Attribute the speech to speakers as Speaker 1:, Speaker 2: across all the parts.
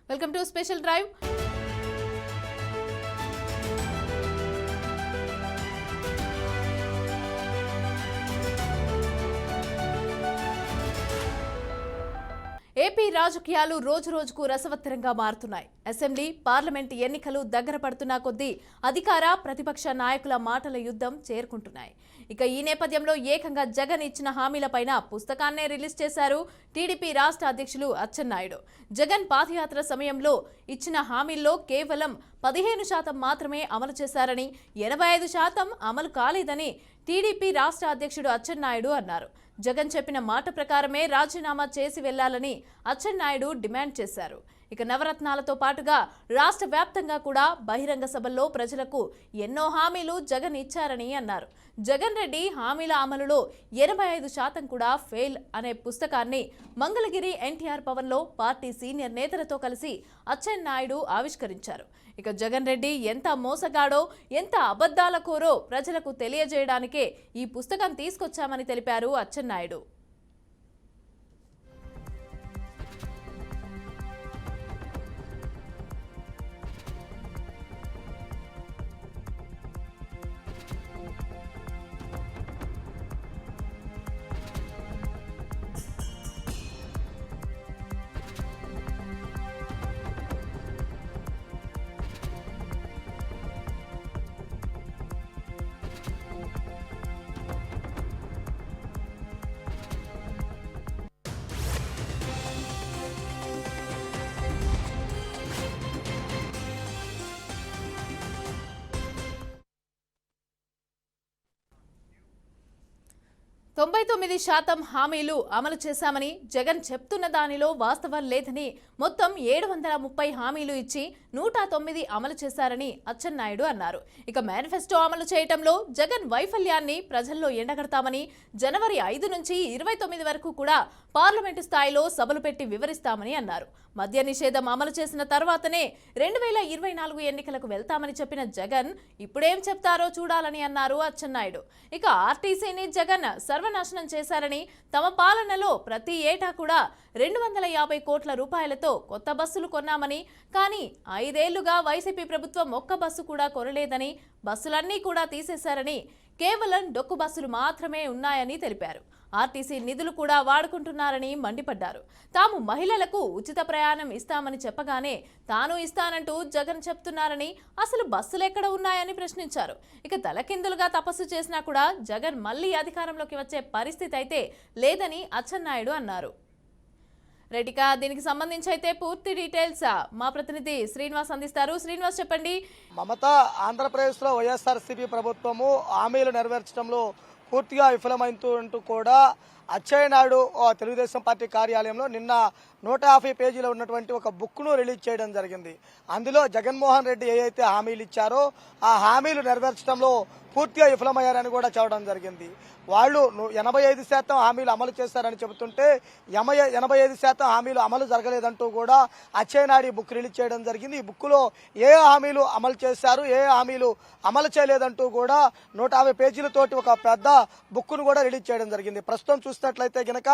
Speaker 1: Welcome to special drive. AP రాజకీయాలు రోజు రోజుకు రసవత్తరంగా మారుతున్నాయి. అసెంబ్లీ, పార్లమెంట్ ఎన్నికలు దగ్గర పడుతున్న కొద్దీ అధికార ప్రతిపక్ష నాయకుల మాటల యుద్ధం చేరుకుంటున్నాయి. ఇక ఈ నేపథ్యంలో ఏకంగా జగన్ ఇచ్చిన హామీలపైన పుస్తకాన్నే రిలీజ్ చేశారు టీడీపీ రాష్ట్ర అధ్యక్షులు అచ్చెన్నాయుడు. జగన్ పాదయాత్ర సమయంలో ఇచ్చిన హామీల్లో కేవలం 15% మాత్రమే అమలు చేశారని, 85% అమలు కాలేదని టీడీపీ రాష్ట్ర అధ్యక్షుడు అచ్చెన్నాయుడు అన్నారు. జగన్ చెప్పిన మాట ప్రకారమే రాజీనామా చేసి వెళ్లాలని అచ్చెన్నాయుడు డిమాండ్ చేశారు. ఇక నవరత్నాలతో పాటుగా రాష్ట్ర వ్యాప్తంగా కూడా బహిరంగ సభల్లో ప్రజలకు ఎన్నో హామీలు జగన్ ఇచ్చారని అన్నారు. జగన్ రెడ్డి హామీల అమలులో 85% కూడా ఫెయిల్ అనే పుస్తకాన్ని మంగళగిరి ఎన్టీఆర్ భవన్లో పార్టీ సీనియర్ నేతలతో కలిసి అచ్చెన్నాయుడు ఆవిష్కరించారు. ఇక జగన్ రెడ్డి ఎంత మోసగాడో, ఎంత అబద్ధాల కోరో ప్రజలకు తెలియజేయడానికే ఈ పుస్తకం తీసుకొచ్చామని తెలిపారు అచ్చెన్నాయుడు. తొంభై 99% హామీలు అమలు చేశామని, జగన్ చెప్తున్న దానిలో వాస్తవం లేదని, మొత్తం 730 హామీలు ఇచ్చి 109 అమలు చేశారని అచ్చెన్నాయుడు అన్నారు. ఇక మేనిఫెస్టో అమలు చేయటంలో జగన్ వైఫల్యాన్ని ప్రజల్లో ఎండగడతామని, జనవరి 5 నుంచి 29 వరకు కూడా పార్లమెంటు స్థాయిలో సభలు పెట్టి వివరిస్తామని అన్నారు. మద్య నిషేధం అమలు చేసిన తర్వాతనే 2024 ఎన్నికలకు వెళ్తామని చెప్పిన జగన్ ఇప్పుడేం చెప్తారో చూడాలని అన్నారు అచ్చెన్నాయుడు. ఇక ఆర్టీసీని జగన్ సర్వనాశనం చేశారని, తమ పాలనలో ప్రతి ఏటా కూడా 250 కోట్ల రూపాయలతో కొత్త బస్సులు కొన్నామని, కానీ 5 ఏళ్లుగా వైసీపీ ప్రభుత్వం ఒక్క బస్సు కూడా కొనలేదని, బస్సులన్నీ కూడా తీసేశారని, కేవలం డొక్కు బస్సులు మాత్రమే ఉన్నాయని తెలిపారు. ఆర్టీసీ నిధులు కూడా వాడుకుంటున్నారని మండిపడ్డారు. తాము మహిళలకు ఉచిత ప్రయాణం ఇస్తామని చెప్పగానే తాను ఇస్తానంటూ జగన్ చెప్తున్నారని, అసలు బస్సులు ఎక్కడ ఉన్నాయని ప్రశ్నించారు. ఇక తలకిందులుగా తపస్సు చేసినా కూడా జగన్ మళ్లీ అధికారంలోకి వచ్చే పరిస్థితి అయితే లేదని అచ్చెన్నాయుడు అన్నారు. రెడ్డిగా దీనికి సంబంధించి అయితే పూర్తి డీటెయిల్స్ మా ప్రతినిధి శ్రీనివాస్ అందిస్తారు. శ్రీనివాస్ చెప్పండి.
Speaker 2: మమతా ఆంధ్రప్రదేశ్లో వైఎస్ఆర్సీపీ ప్రభుత్వము హామీలు నెరవేర్చడంలో పూర్తిగా విఫలమైంటూ కూడా అచ్చెన్నాయుడు తెలుగుదేశం పార్టీ కార్యాలయంలో నిన్న 150 పేజీలో ఉన్నటువంటి ఒక బుక్ను రిలీజ్ చేయడం జరిగింది. అందులో జగన్మోహన్ రెడ్డి ఏవైతే హామీలు ఇచ్చారో ఆ హామీలు నెరవేర్చడంలో పూర్తిగా విఫలమయ్యారని కూడా చెప్పడం జరిగింది. వాళ్ళు 85% హామీలు అమలు చేశారని చెబుతుంటే 85% హామీలు అమలు జరగలేదంటూ కూడా అచ్చెన్నాయుడు బుక్ రిలీజ్ చేయడం జరిగింది. ఈ బుక్లో ఏ హామీలు అమలు చేశారు, ఏ హామీలు అమలు చేయలేదంటూ కూడా 150 పేజీలతోటి ఒక పెద్ద బుక్ను కూడా రిలీజ్ చేయడం జరిగింది. ప్రస్తుతం చూసినట్లయితే గనక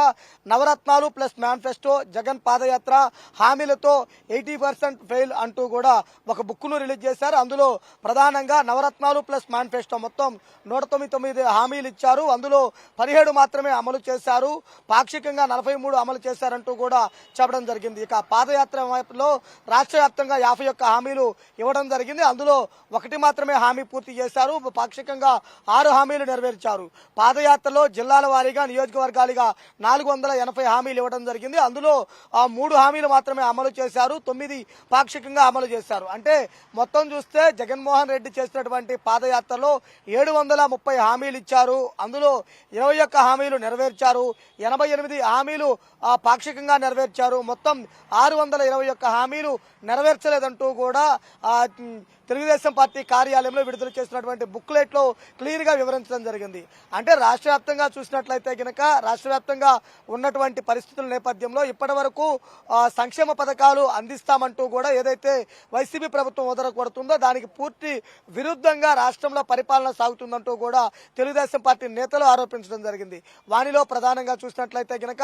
Speaker 2: నవరత్నాలు ప్లస్ మేనిఫెస్టో, జగన్ పాదయాత్ర హామీలతో 80% ఫెయిల్ అంటూ కూడా ఒక బుక్ను రిలీజ్ చేశారు. అందులో ప్రధానంగా నవరత్నాలు ప్లస్ మేనిఫెస్టో మొత్తం 199 హామీలు ఇచ్చారు. అందులో 17 మాత్రమే అమలు చేశారు, పాక్షికంగా 43 అమలు చేశారంటూ కూడా చెప్పడం జరిగింది. ఇక పాదయాత్రలో రాష్ట్ర వ్యాప్తంగా 51 హామీలు ఇవ్వడం జరిగింది. అందులో 1 మాత్రమే హామీ పూర్తి చేశారు, పాక్షికంగా 6 హామీలు నెరవేర్చారు. పాదయాత్రలో జిల్లాల వారీగా, నియోజకవర్గాలుగా 480 హామీలు ఇవ్వడం జరిగింది. అందులో 3 హామీలు మాత్రమే అమలు చేశారు, 9 పాక్షికంగా అమలు చేశారు. అంటే మొత్తం చూస్తే జగన్మోహన్ రెడ్డి చేసినటువంటి పాదయాత్రలో 730 హామీలు ఇచ్చారు. అందులో 21 హామీలు నెరవేర్చారు, 88 హామీలు పాక్షికంగా నెరవేర్చారు. మొత్తం 621 హామీలు నెరవేర్చలేదంటూ కూడా తెలుగుదేశం పార్టీ కార్యాలయంలో విడుదల చేసినటువంటి బుక్లెట్లో క్లియర్గా వివరించడం జరిగింది. అంటే రాష్ట్ర వ్యాప్తంగా చూసినట్లయితే కనుక రాష్ట్ర వ్యాప్తంగా ఉన్నటువంటి పరిస్థితుల నేపథ్యంలో ఇప్పటి వరకు సంక్షేమ పథకాలు అందిస్తామంటూ కూడా ఏదైతే వైసీపీ ప్రభుత్వం కొడుతుందో దానికి పూర్తి విరుద్ధంగా రాష్ట్రంలో పరిపాలన సాగుతుందంటూ కూడా తెలుగుదేశం పార్టీ నేతలు ఆరోపించడం జరిగింది. వానిలో ప్రధానంగా చూసినట్లయితే గనక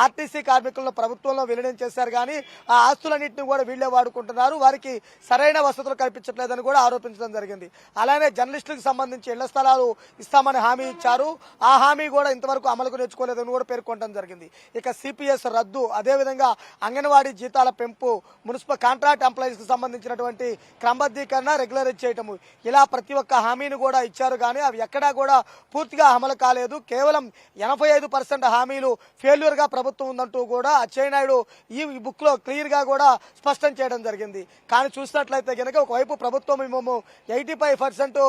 Speaker 2: ఆర్టీసీ కార్మికులను ప్రభుత్వంలో విలీనం చేశారు కానీ ఆ ఆస్తులన్నింటినీ కూడా వీళ్లే వాడుకుంటున్నారు, వారికి సరైన వసతులు కల్పించట్లేదని కూడా ఆరోపించడం జరిగింది. అలానే జర్నలిస్టులకు సంబంధించి ఇళ్ల స్థలాలు ఇస్తామని హామీ ఇచ్చారు, ఆ హామీ కూడా ఇంతవరకు అమలుకు నేర్చుకోలేదని కూడా పేర్కొనడం జరిగింది. ఇక సిపిఎస్ రద్దు, అదేవిధంగా అంగన్వాడీ జీతాల పెంపు, మున్సిపల్ కాంట్రాక్ట్ ఎంప్లాయీస్ కు సంబంధించినటువంటి క్రమబద్ధీకరణ రెగ్యులరైజ్ చేయటము, ఇలా ప్రతి ఒక్క హామీని కూడా ఇచ్చారు కానీ అవి ఎక్కడా కూడా పూర్తిగా అమలు కాలేదు. కేవలం 85% హామీలు ఫెయిల్యూర్ గా ప్రభుత్వం ఉందంటూ కూడా అచ్చెన్నాయుడు ఈ బుక్ లో క్లియర్ గా కూడా స్పష్టం చేయడం జరిగింది. కానీ చూసినట్లయితే కనుక ఒకవైపు ప్రభుత్వం మేము 85%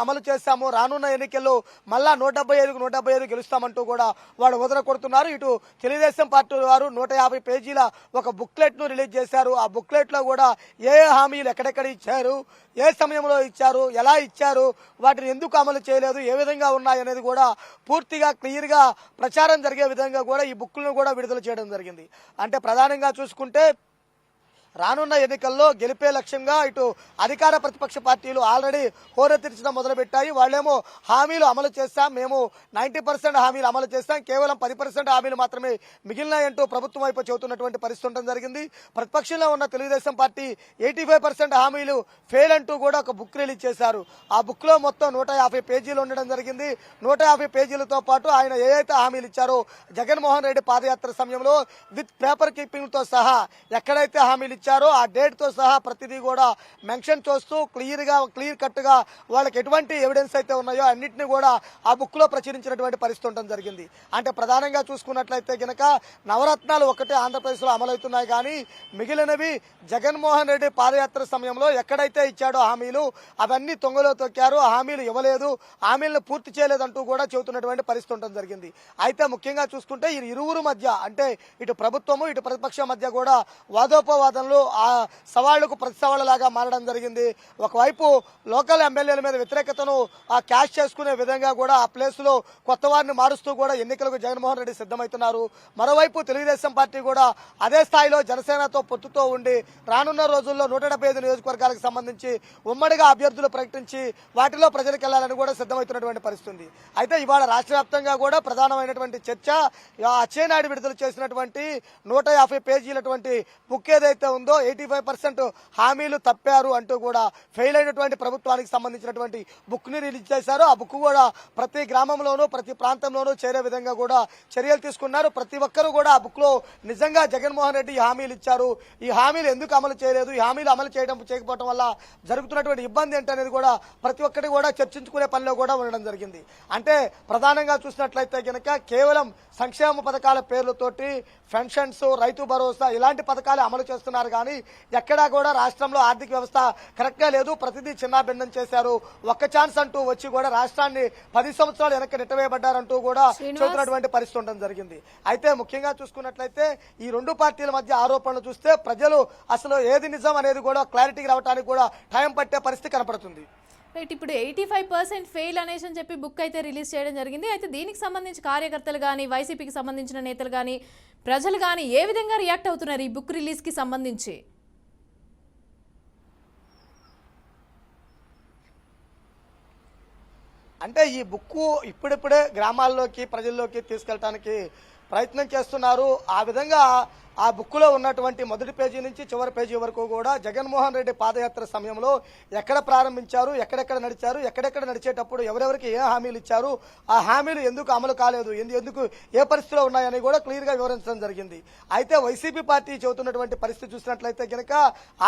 Speaker 2: అమలు చేస్తాము, రానున్న ఎన్నికల్లో మళ్ళా 175 గెలుస్తామంటూ కూడా వాడు కొడుతున్నారు. ఇటు తెలుగుదేశం పార్టీ వారు 150 పేజీల ఒక బుక్లెట్ ను రిలీజ్ చేశారు. ఆ బుక్లెట్ లో కూడా ఏ హామీలు ఎక్కడెక్కడ ఇచ్చారు, ఏ సమయంలో ఇచ్చారు, ఎలా ఇచ్చారు, వాటిని ఎందుకు అమలు చేయలేదు, ఏ విధంగా ఉన్నాయనేది కూడా పూర్తిగా క్లియర్ గా ప్రచారం జరిగే విధంగా కూడా ఈ బుక్లను కూడా విడుదల చేయడం జరిగింది. అంటే ప్రధానంగా చూసుకుంటే రానున్న ఎన్నికల్లో గెలిపే లక్ష్యంగా ఇటు అధికార ప్రతిపక్ష పార్టీలు ఆల్రెడీ హోరెత్తించడం మొదలుపెట్టాయి. వాళ్ళేమో హామీలు అమలు చేస్తాం, మేము 90% హామీలు అమలు చేస్తాం, కేవలం 10% హామీలు మాత్రమే మిగిలినాయంటూ ప్రభుత్వం వైపు చెబుతున్నటువంటి పరిస్థితి ఉండడం జరిగింది. ప్రతిపక్షంలో ఉన్న తెలుగుదేశం పార్టీ 85% హామీలు ఫెయిల్ అంటూ కూడా ఒక బుక్ రిలీజ్ చేశారు. ఆ బుక్ లో మొత్తం 150 పేజీలు ఉండడం జరిగింది. 150 పేజీలతో పాటు ఆయన ఏదైతే హామీలు ఇచ్చారో జగన్మోహన్ రెడ్డి పాదయాత్ర సమయంలో విత్ పేపర్ కీపింగ్ తో సహా ఎక్కడైతే హామీలు ఆ డేట్ తో సహా ప్రతిదీ కూడా మెన్షన్ చేస్తూ క్లియర్ కట్ గా వాళ్ళకి ఎటువంటి ఎవిడెన్స్ అయితే ఉన్నాయో అన్నింటినీ కూడా ఆ బుక్ లో ప్రచురించినటువంటి పరిస్థితి ఉండడం జరిగింది. అంటే ప్రధానంగా చూసుకున్నట్లయితే గనక నవరత్నాలు ఒకటే ఆంధ్రప్రదేశ్ లో అమలవుతున్నాయి కానీ మిగిలినవి జగన్మోహన్ రెడ్డి పాదయాత్ర సమయంలో ఎక్కడైతే ఇచ్చాడో హామీలు అవన్నీ తొంగలో తొక్కారు, ఆ హామీలు ఇవ్వలేదు, హామీలను పూర్తి చేయలేదంటూ కూడా చెబుతున్నటువంటి పరిస్థితి ఉండడం జరిగింది. అయితే ముఖ్యంగా చూసుకుంటే ఈ ఇరువురు మధ్య అంటే ఇటు ప్రభుత్వము ఇటు ప్రతిపక్షం మధ్య కూడా వాదోపవాదనలు ఆ సవాళ్లకు ప్రతి సవాళ్ళలాగా మారడం జరిగింది. ఒకవైపు లోకల్ ఎమ్మెల్యేల మీద వ్యతిరేకతను క్యాష్ చేసుకునే విధంగా కూడా ఆ ప్లేస్ లో కొత్త వారిని మారుస్తూ కూడా ఎన్నికలకు జగన్మోహన్ రెడ్డి సిద్ధమవుతున్నారు. మరోవైపు తెలుగుదేశం పార్టీ కూడా అదే స్థాయిలో జనసేనతో పొత్తుతో ఉండి రానున్న రోజుల్లో 175 నియోజకవర్గాలకు సంబంధించి ఉమ్మడిగా అభ్యర్థులు ప్రకటించి వాటిలో ప్రజలకు వెళ్లాలని కూడా సిద్ధమవుతున్నటువంటి పరిస్థితి ఉంది. అయితే ఇవాళ రాష్ట్ర వ్యాప్తంగా కూడా ప్రధానమైనటువంటి చర్చ అచ్చెన్నాయుడు విడుదల చేసినటువంటి 150 పేజీలటువంటి బుక్ ఏదైతే ఉందో 85% హామీలు తప్పారు అంటూ కూడా ఫెయిల్ అయినటువంటి ప్రభుత్వానికి సంబంధించినటువంటి బుక్ ని రిలీజ్ చేశారు. ఆ బుక్ కూడా ప్రతి గ్రామంలోనూ ప్రతి ప్రాంతంలోనూ చేరే విధంగా కూడా చర్యలు తీసుకున్నారు. ప్రతి ఒక్కరూ కూడా ఆ బుక్ లో నిజంగా జగన్మోహన్ రెడ్డి హామీలు ఇచ్చారు, ఈ హామీలు ఎందుకు అమలు చేయలేదు, ఈ హామీలు అమలు చేయకపోవడం వల్ల జరుగుతున్నటువంటి ఇబ్బంది ఏంటనేది కూడా ప్రతి ఒక్కటి కూడా చర్చించుకునే పనిలో కూడా ఉండడం జరిగింది. అంటే ప్రధానంగా చూసినట్లయితే కనుక కేవలం సంక్షేమ పథకాల పేర్లతోటి పెన్షన్స్, రైతు భరోసా ఇలాంటి పథకాలు అమలు చేస్తున్నారు కానీ ఎక్కడా కూడా రాష్ట్రంలో ఆర్థిక వ్యవస్థ కరెక్ట్ గా లేదు, ప్రతిదీ చిన్నాభిన్నం చేశారు. ఒక్క ఛాన్స్ అంటూ వచ్చి కూడా రాష్ట్రాన్ని 10 సంవత్సరాలు వెనక్కి నెట్టవేయబడ్డారంటూ కూడా చూస్తున్నటువంటి పరిస్థితి ఉండడం జరిగింది. అయితే ముఖ్యంగా చూసుకున్నట్లయితే ఈ రెండు పార్టీల మధ్య ఆరోపణలు చూస్తే ప్రజలు అసలు ఏది నిజం అనేది కూడా క్లారిటీకి రావడానికి కూడా టైం పట్టే పరిస్థితి కనపడుతుంది.
Speaker 1: రైట్, ఇప్పుడు 85% ఫెయిల్ అనేసి అని చెప్పి బుక్ అయితే రిలీజ్ చేయడం జరిగింది. అయితే దీనికి సంబంధించి కార్యకర్తలు కానీ వైసీపీకి సంబంధించిన నేతలు కానీ ప్రజలు కానీ ఏ విధంగా రియాక్ట్ అవుతున్నారు ఈ బుక్ రిలీజ్కి సంబంధించి?
Speaker 2: అంటే ఈ బుక్ ఇప్పుడిప్పుడే గ్రామాల్లోకి ప్రజల్లోకి తీసుకెళ్ళడానికి ప్రయత్నం చేస్తున్నారు. ఆ విధంగా ఆ బుక్లో ఉన్నటువంటి మొదటి పేజీ నుంచి చివరి పేజీ వరకు కూడా జగన్మోహన్ రెడ్డి పాదయాత్ర సమయంలో ఎక్కడ ప్రారంభించారు, ఎక్కడెక్కడ నడిచారు, ఎక్కడెక్కడ నడిచేటప్పుడు ఎవరెవరికి ఏ హామీలు ఇచ్చారు, ఆ హామీలు ఎందుకు అమలు కాలేదు, ఎందుకు ఏ పరిస్థితిలో ఉన్నాయని కూడా క్లియర్ గా వివరించడం జరిగింది. అయితే వైసీపీ పార్టీ చెబుతున్నటువంటి పరిస్థితి చూసినట్లయితే కనుక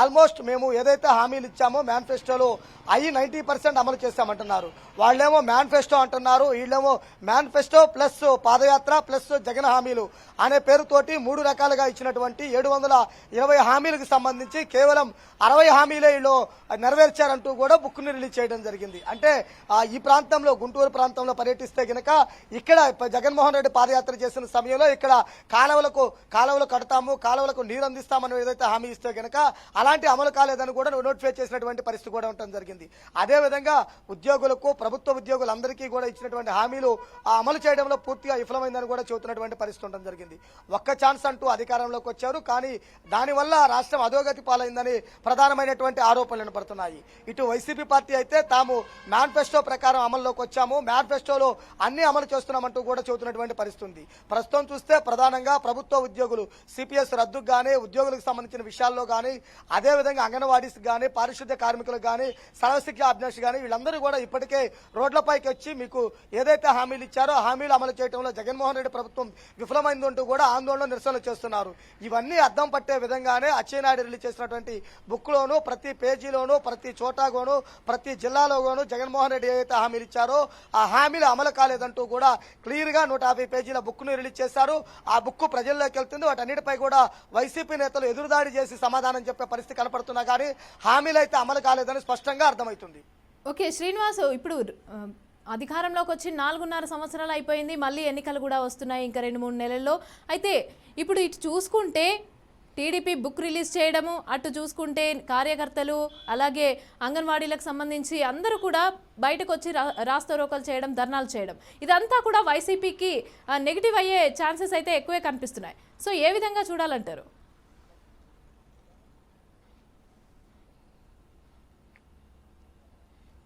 Speaker 2: ఆల్మోస్ట్ మేము ఏదైతే హామీలు ఇచ్చామో మేనిఫెస్టోలో అవి 90% అమలు చేశామంటున్నారు. వాళ్ళేమో మేనిఫెస్టో అంటున్నారు, వీళ్ళేమో మేనిఫెస్టో ప్లస్ పాదయాత్ర ప్లస్ జగన్ హామీలు అనే పేరుతోటి 3 రకాలుగా ఇచ్చినటువంటి 720 హామీలకు సంబంధించి కేవలం 60 హామీలే వీళ్ళు నెరవేర్చారంటూ కూడా బుక్ని రిలీజ్ చేయడం జరిగింది. అంటే ఈ ప్రాంతంలో గుంటూరు ప్రాంతంలో పర్యటిస్తే గనక ఇక్కడ జగన్మోహన్ రెడ్డి పాదయాత్ర చేసిన సమయంలో ఇక్కడ కాలువలు కడతాము, కాలువలకు నీరు అందిస్తామని ఏదైతే హామీ ఇస్తే గనక అలాంటి అమలు కాలేదని కూడా నోటిఫై చేసినటువంటి పరిస్థితి కూడా ఉండడం జరిగింది. అదేవిధంగా ఉద్యోగులకు, ప్రభుత్వ ఉద్యోగులందరికీ కూడా ఇచ్చినటువంటి హామీలు అమలు చేయడంలో పూర్తిగా విఫలమైందని కూడా చెబుతున్నటువంటి పరిస్థితి ఉండడం జరిగింది. ఒక్క ఛాన్స్ అంటూ అధికారంలోకి వచ్చారు, కానీ దానివల్ల రాష్ట్రం అధోగతి పాలైందని ప్రధానమైనటువంటి ఆరోపణలు పడుతున్నాయి. ఇటు వైసీపీ పార్టీ అయితే తాము మేనిఫెస్టో ప్రకారం అమల్లోకి వచ్చాము, మేనిఫెస్టోలో అన్ని అమలు చేస్తున్నామంటూ కూడా చెబుతున్నటువంటి పరిస్థితి ఉంది. ప్రస్తుతం చూస్తే ప్రధానంగా ప్రభుత్వ ఉద్యోగులు సిపిఎస్ రద్దుకు కానీ, ఉద్యోగులకు సంబంధించిన విషయాల్లో కానీ, అదేవిధంగా అంగన్వాడీస్ కానీ, పారిశుద్ధ్య కార్మికులకు కానీ, సర్వశిక్ష అభ్యర్థి కానీ వీళ్ళందరూ కూడా ఇప్పటికే రోడ్లపైకి వచ్చి మీకు ఏదైతే హామీలు ఇచ్చారో హామీలు అమలు చేయడంలో జగన్మోహన్ రెడ్డి ప్రభుత్వం విఫలమైందంటూ కూడా ఆందోళన, నిరసనలు చేస్తున్నారు. ఇవన్నీ అద్దం పట్టే విధంగానే అచ్చెన్నాయుడు రిలీజ్ చేసినటువంటి బుక్లోను ప్రతి పేజీలోనూ, ప్రతి చోటాగోను, ప్రతి జిల్లాలోనూ జగన్మోహన్ రెడ్డి ఏదైతే హామీలు ఇచ్చారో ఆ హామీలు అమలు కాలేదంటూ కూడా క్లియర్గా 150 పేజీల బుక్ను రిలీజ్ చేశారు. ఆ బుక్ ప్రజల్లోకి వెళ్తుంది. వాటన్నిటిపై కూడా వైసీపీ నేతలు ఎదురుదాడి చేసి సమాధానం చెప్పే పరిస్థితి కనపడుతున్నా కానీ హామీలు అయితే అమలు కాలేదని స్పష్టంగా అర్థమవుతుంది.
Speaker 1: ఓకే శ్రీనివాస్, ఇప్పుడు అధికారంలోకి వచ్చి 4.5 సంవత్సరాలు అయిపోయింది, మళ్ళీ ఎన్నికలు కూడా వస్తున్నాయి ఇంకా 2-3 నెలల్లో. అయితే ఇప్పుడు ఇటు చూసుకుంటే టీడీపీ బుక్ రిలీజ్ చేయడము, అటు చూసుకుంటే కార్యకర్తలు అలాగే అంగన్వాడీలకు సంబంధించి అందరూ కూడా బయటకు వచ్చి రాస్తారోకలు చేయడం, ధర్నాలు చేయడం, ఇదంతా కూడా వైసీపీకి నెగిటివ్ అయ్యే ఛాన్సెస్ అయితే ఎక్కువే కనిపిస్తున్నాయి. సో ఏ విధంగా చూడాలంటారు?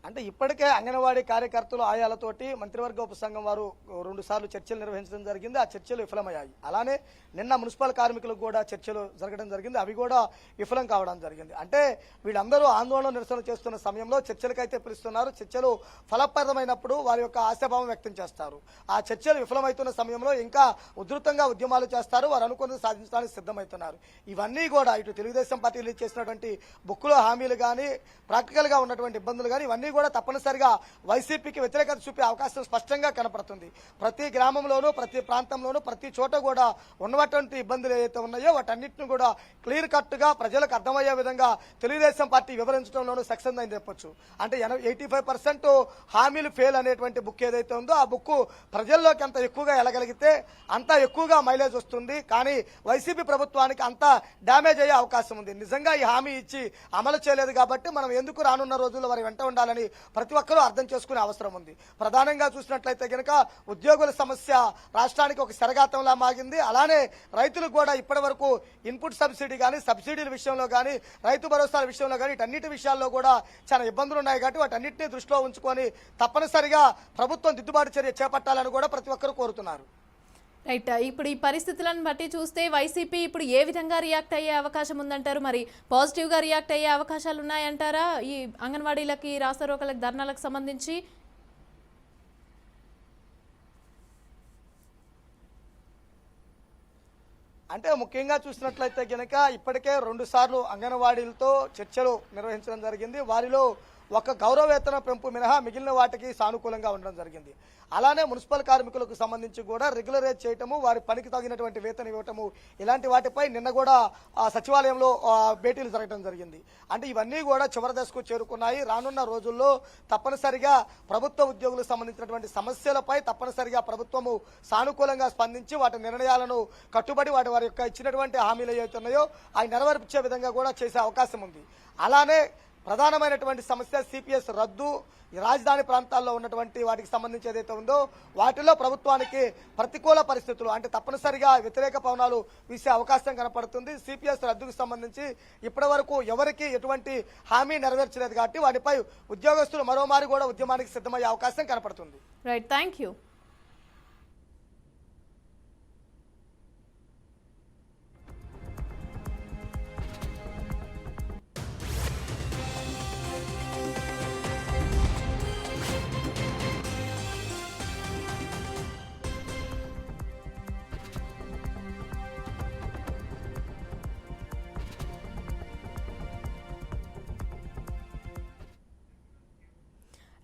Speaker 2: అంటే ఇప్పటికే అంగన్వాడీ కార్యకర్తలు ఆయాలతోటి మంత్రివర్గ ఉపసంఘం వారు 2 సార్లు చర్చలు నిర్వహించడం జరిగింది. ఆ చర్చలు విఫలమయ్యాయి. అలానే నిన్న మున్సిపల్ కార్మికులకు కూడా చర్చలు జరగడం జరిగింది, అవి కూడా విఫలం కావడం జరిగింది. అంటే వీళ్ళందరూ ఆందోళన, నిరసన చేస్తున్న సమయంలో చర్చలకైతే పిలుస్తున్నారు. చర్చలు ఫలప్రదమైనప్పుడు వారి యొక్క ఆశాభావం వ్యక్తం చేస్తారు. ఆ చర్చలు విఫలమవుతున్న సమయంలో ఇంకా ఉధృతంగా ఉద్యమాలు చేస్తారు, వారు అనుకున్నది సాధించడానికి సిద్ధమవుతున్నారు. ఇవన్నీ కూడా ఇటు తెలుగుదేశం పార్టీ రిలీజ్ చేసినటువంటి బుక్లో హామీలు కానీ, ప్రాక్టికల్గా ఉన్నటువంటి ఇబ్బందులు కానీ ఇవన్నీ కూడా తప్పనిసరిగా వైసీపీకి వ్యతిరేకత చూపే అవకాశం స్పష్టంగా కనపడుతుంది. ప్రతి గ్రామంలోనూ, ప్రతి ప్రాంతంలోనూ, ప్రతి చోట కూడా ఉన్నటువంటి ఇబ్బందులు ఏవైతే ఉన్నాయో వాటన్నిటిని కూడా క్లియర్ కట్గా ప్రజలకు అర్థమయ్యే విధంగా తెలుగుదేశం పార్టీ వివరించడంలోనూ సక్సెస్ అయింది చెప్పొచ్చు. అంటే 85% హామీలు ఫెయిల్ అనేటువంటి బుక్ ఏదైతే ఉందో ఆ బుక్ ప్రజల్లోకి అంత ఎక్కువగా వెళ్ళగలిగితే అంత ఎక్కువగా మైలేజ్ వస్తుంది. కానీ వైసీపీ ప్రభుత్వానికి అంత డ్యామేజ్ అయ్యే అవకాశం ఉంది. నిజంగా ఈ హామీ ఇచ్చి అమలు చేయలేదు కాబట్టి మనం ఎందుకు రానున్న రోజుల్లో వారి వెంట ఉండాలని ప్రతి ఒక్కరూ అర్థం చేసుకునే అవసరం ఉంది. ప్రధానంగా చూసినట్లయితే కనుక ఉద్యోగుల సమస్య రాష్ట్రానికి ఒక శరఘాతంలా మాగింది. అలానే రైతులకు కూడా ఇప్పటి వరకు ఇన్పుట్ సబ్సిడీ కానీ, సబ్సిడీల విషయంలో కానీ, రైతు భరోసాల విషయంలో కానీ వీటన్నిటి విషయాల్లో కూడా చాలా ఇబ్బందులు ఉన్నాయి. కాబట్టి వాటన్నిటిని దృష్టిలో ఉంచుకొని తప్పనిసరిగా ప్రభుత్వం దిద్దుబాటు చర్య చేపట్టాలని కూడా ప్రతి ఒక్కరూ కోరుతున్నారు.
Speaker 1: రైట్, ఇప్పుడు ఈ పరిస్థితులను బట్టి చూస్తే వైసీపీ ఇప్పుడు ఏ విధంగా రియాక్ట్ అయ్యే అవకాశం ఉందంటారు? మరి పాజిటివ్గా రియాక్ట్ అయ్యే అవకాశాలు ఉన్నాయంటారా ఈ అంగన్వాడీలకి, రాస్తారోకలకు, ధర్నాలకు సంబంధించి?
Speaker 2: అంటే ముఖ్యంగా చూసినట్లయితే కనుక ఇప్పటికే 2 సార్లు అంగన్వాడీలతో చర్చలు నిర్వహించడం జరిగింది. వారిలో ఒక గౌరవ వేతన పెంపు మినహా మిగిలిన వాటికి సానుకూలంగా ఉండడం జరిగింది. అలానే మున్సిపల్ కార్మికులకు సంబంధించి కూడా రెగ్యులరైజ్ చేయటము, వారి పనికి తగినటువంటి వేతనం ఇవ్వటము, ఇలాంటి వాటిపై నిన్న కూడా సచివాలయంలో భేటీలు జరగడం జరిగింది. అంటే ఇవన్నీ కూడా చివరి దశకు చేరుకున్నాయి. రానున్న రోజుల్లో తప్పనిసరిగా ప్రభుత్వ ఉద్యోగులకు సంబంధించినటువంటి సమస్యలపై తప్పనిసరిగా ప్రభుత్వము సానుకూలంగా స్పందించి వాటి నిర్ణయాలను కట్టుబడి వారి యొక్క ఇచ్చినటువంటి హామీలు ఏవైతే ఉన్నాయో అవి నెరవేర్చే విధంగా కూడా చేసే అవకాశం ఉంది. అలానే ప్రధానమైనటువంటి సమస్య సిపిఎస్ రద్దు, రాజధాని ప్రాంతాల్లో ఉన్నటువంటి వాటికి సంబంధించి ఏదైతే ఉందో వాటిలో ప్రభుత్వానికి ప్రతికూల పరిస్థితులు, అంటే తప్పనిసరిగా వ్యతిరేక పవనాలు వీసే అవకాశం కనపడుతుంది. సిపిఎస్ రద్దుకు సంబంధించి ఇప్పటి వరకు ఎవరికి ఎటువంటి హామీ నెరవేర్చలేదు కాబట్టి వాటిపై ఉద్యోగస్తులు మరోమారి కూడా ఉద్యమానికి సిద్ధమయ్యే అవకాశం కనపడుతుంది.
Speaker 1: Right, thank you.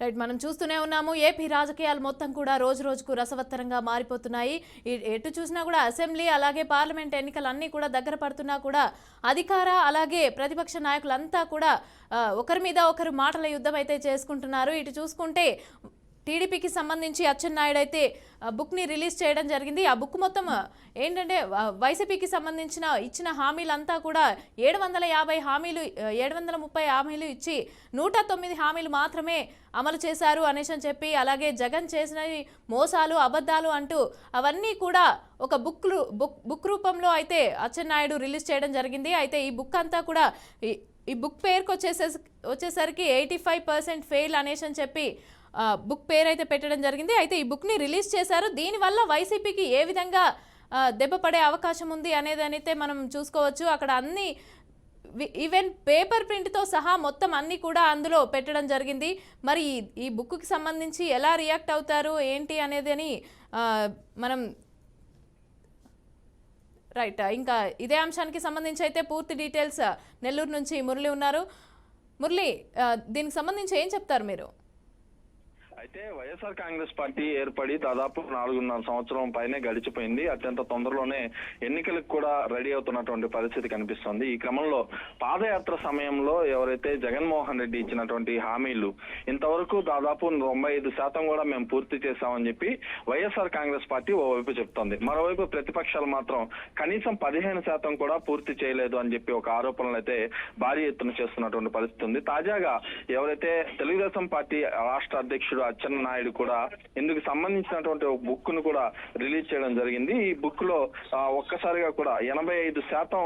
Speaker 1: రైట్, మనం చూస్తూనే ఉన్నాము ఏపీ రాజకీయాలు మొత్తం కూడా రోజు రోజుకు రసవత్తరంగా మారిపోతున్నాయి. ఎటు చూసినా కూడా అసెంబ్లీ అలాగే పార్లమెంట్ ఎన్నికలు అన్నీ కూడా దగ్గర పడుతున్నా కూడా అధికార అలాగే ప్రతిపక్ష నాయకులంతా కూడా ఒకరి మీద ఒకరు మాటల యుద్ధం అయితే చేసుకుంటున్నారు. ఇటు చూసుకుంటే టీడీపీకి సంబంధించి అచ్చెన్నాయుడు అయితే బుక్ని రిలీజ్ చేయడం జరిగింది. ఆ బుక్ మొత్తం ఏంటంటే వైసీపీకి సంబంధించిన ఇచ్చిన హామీలంతా కూడా 730 హామీలు ఇచ్చి 109 హామీలు మాత్రమే అమలు చేశారు అనేసి అని చెప్పి, అలాగే జగన్ చేసిన మోసాలు అబద్ధాలు అంటూ అవన్నీ కూడా ఒక బుక్ రూపంలో అయితే అచ్చెన్నాయుడు రిలీజ్ చేయడం జరిగింది. అయితే ఈ బుక్ అంతా కూడా ఈ బుక్ పేరుకు వచ్చేసరికి 85% ఫెయిల్ అనేసి అని చెప్పి బుక్ పేరు అయితే పెట్టడం జరిగింది. అయితే ఈ బుక్ని రిలీజ్ చేశారు. దీనివల్ల వైసీపీకి ఏ విధంగా దెబ్బ పడే అవకాశం ఉంది అనేది అయితే మనం చూసుకోవచ్చు. అక్కడ అన్ని ఈవెన్ పేపర్ ప్రింట్తో సహా మొత్తం అన్నీ కూడా అందులో పెట్టడం జరిగింది. మరి ఈ బుక్కి సంబంధించి ఎలా రియాక్ట్ అవుతారు ఏంటి అనేది అని మనం రైట్, ఇంకా ఇదే అంశానికి సంబంధించి అయితే పూర్తి డీటెయిల్స్ నెల్లూరు నుంచి మురళి ఉన్నారు. మురళి, దీనికి సంబంధించి ఏం చెప్తారు మీరు?
Speaker 3: అయితే వైఎస్ఆర్ కాంగ్రెస్ పార్టీ ఏర్పడి దాదాపు 4.5 సంవత్సరం పైనే గడిచిపోయింది. అత్యంత తొందరలోనే ఎన్నికలకు కూడా రెడీ అవుతున్నటువంటి పరిస్థితి కనిపిస్తోంది. ఈ క్రమంలో పాదయాత్ర సమయంలో ఎవరైతే జగన్మోహన్ రెడ్డి ఇచ్చినటువంటి హామీలు ఇంతవరకు దాదాపు 95% కూడా మేము పూర్తి చేశామని చెప్పి వైఎస్ఆర్ కాంగ్రెస్ పార్టీ ఓవైపు చెప్తోంది. మరోవైపు ప్రతిపక్షాలు మాత్రం కనీసం 15% కూడా పూర్తి చేయలేదు అని చెప్పి ఒక ఆరోపణలు అయితే భారీ ఎత్తున చేస్తున్నటువంటి పరిస్థితి ఉంది. తాజాగా ఎవరైతే తెలుగుదేశం పార్టీ రాష్ట్ర అధ్యక్షుడు అచ్చెన్నాయుడు కూడా ఇందుకు సంబంధించినటువంటి ఒక బుక్ ను కూడా రిలీజ్ చేయడం జరిగింది. ఈ బుక్ లో ఒక్కసారిగా కూడా 85%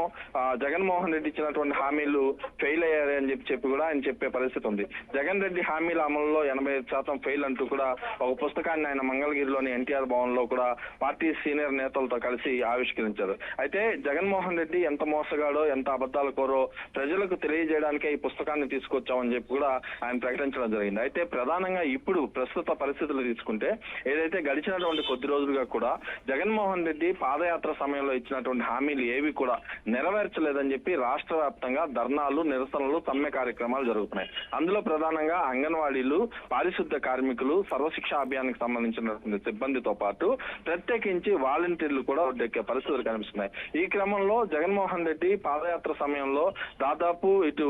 Speaker 3: జగన్మోహన్ రెడ్డి ఇచ్చినటువంటి హామీలు ఫెయిల్ అయ్యారు అని చెప్పి కూడా ఆయన చెప్పే పరిస్థితి ఉంది. జగన్ రెడ్డి హామీల అమలులో 85% ఫెయిల్ అంటూ కూడా ఒక పుస్తకాన్ని ఆయన మంగళగిరిలోని ఎన్టీఆర్ భవన్ లో కూడా పార్టీ సీనియర్ నేతలతో కలిసి ఆవిష్కరించారు. అయితే జగన్మోహన్ రెడ్డి ఎంత మోసగాడో ఎంత అబద్ధాల కోరో ప్రజలకు తెలియజేయడానికే ఈ పుస్తకాన్ని తీసుకొచ్చామని చెప్పి కూడా ఆయన ప్రకటించడం జరిగింది. అయితే ప్రధానంగా ఇప్పుడు ప్రస్తుత పరిస్థితులు తీసుకుంటే ఏదైతే గడిచినటువంటి కొద్ది రోజులుగా కూడా జగన్మోహన్ రెడ్డి పాదయాత్ర సమయంలో ఇచ్చినటువంటి హామీలు ఏవి కూడా నెరవేర్చలేదని చెప్పి రాష్ట్ర వ్యాప్తంగా ధర్నాలు, నిరసనలు, సమ్మె కార్యక్రమాలు జరుగుతున్నాయి. అందులో ప్రధానంగా అంగన్వాడీలు, పారిశుద్ధ్య కార్మికులు, సర్వశిక్ష అభియానికి సంబంధించినటువంటి సిబ్బందితో పాటు ప్రత్యేకించి వాలంటీర్లు కూడా ఒడ్డెక్కే పరిస్థితులు కనిపిస్తున్నాయి. ఈ క్రమంలో జగన్మోహన్ రెడ్డి పాదయాత్ర సమయంలో దాదాపు ఇటు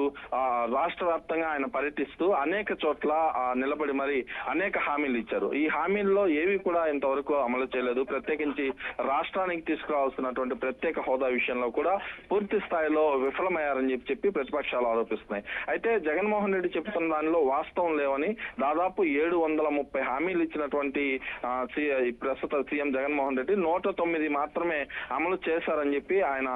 Speaker 3: రాష్ట్ర వ్యాప్తంగా ఆయన పర్యటిస్తూ అనేక చోట్ల నిలబడి మరి అనేక హామీలు ఇచ్చారు. ఈ హామీల్లో ఏవి కూడా ఇంతవరకు అమలు చేయలేదు. ప్రత్యేకించి రాష్ట్రానికి తీసుకురావాల్సినటువంటి ప్రత్యేక హోదా విషయంలో కూడా పూర్తి స్థాయిలో విఫలమయ్యారని చెప్పి ప్రతిపక్షాలు ఆరోపిస్తున్నాయి. అయితే జగన్మోహన్ రెడ్డి చెప్తున్న దానిలో వాస్తవం లేవని దాదాపు 730 హామీలు ఇచ్చినటువంటి ప్రస్తుత సీఎం జగన్మోహన్ రెడ్డి 109 మాత్రమే అమలు చేశారని చెప్పి ఆయన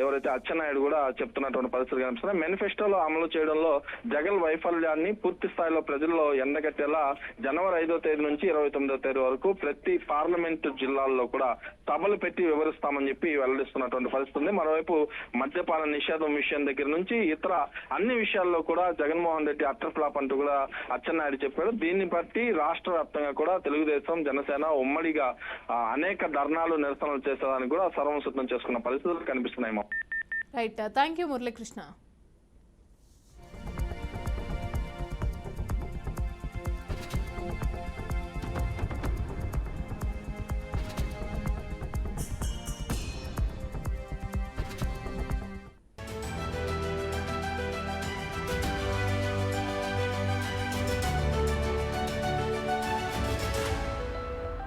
Speaker 3: ఎవరైతే అచ్చెన్నాయుడు కూడా చెప్తున్నటువంటి పరిస్థితులు కనిపిస్తున్నాయి. మేనిఫెస్టోలో అమలు చేయడంలో జగన్ వైఫల్యాన్ని పూర్తి స్థాయిలో ప్రజల్లో ఎండగట్టేలా జనవరి 5వ తేదీ నుంచి 29వ తేదీ వరకు ప్రతి పార్లమెంటు జిల్లాల్లో కూడా సభలు పెట్టి వివరిస్తామని చెప్పి వెల్లడిస్తున్నటువంటి పరిస్థితి ఉంది. మరోవైపు మద్యపాన నిషేధం విషయం దగ్గర నుంచి ఇతర అన్ని విషయాల్లో కూడా జగన్మోహన్ రెడ్డి అట్టర్ ఫ్లాప్ అంటూ కూడా అచ్చెన్నాయుడు చెప్పాడు. దీన్ని బట్టి రాష్ట్ర వ్యాప్తంగా కూడా తెలుగుదేశం, జనసేన ఉమ్మడిగా అనేక ధర్నాలు, నిరసనలు చేసేదానికి కూడా సర్వం సిద్ధం చేసుకున్న పరిస్థితులు కనిపిస్తున్నాయి.
Speaker 1: Right, thank you Muralikrishna.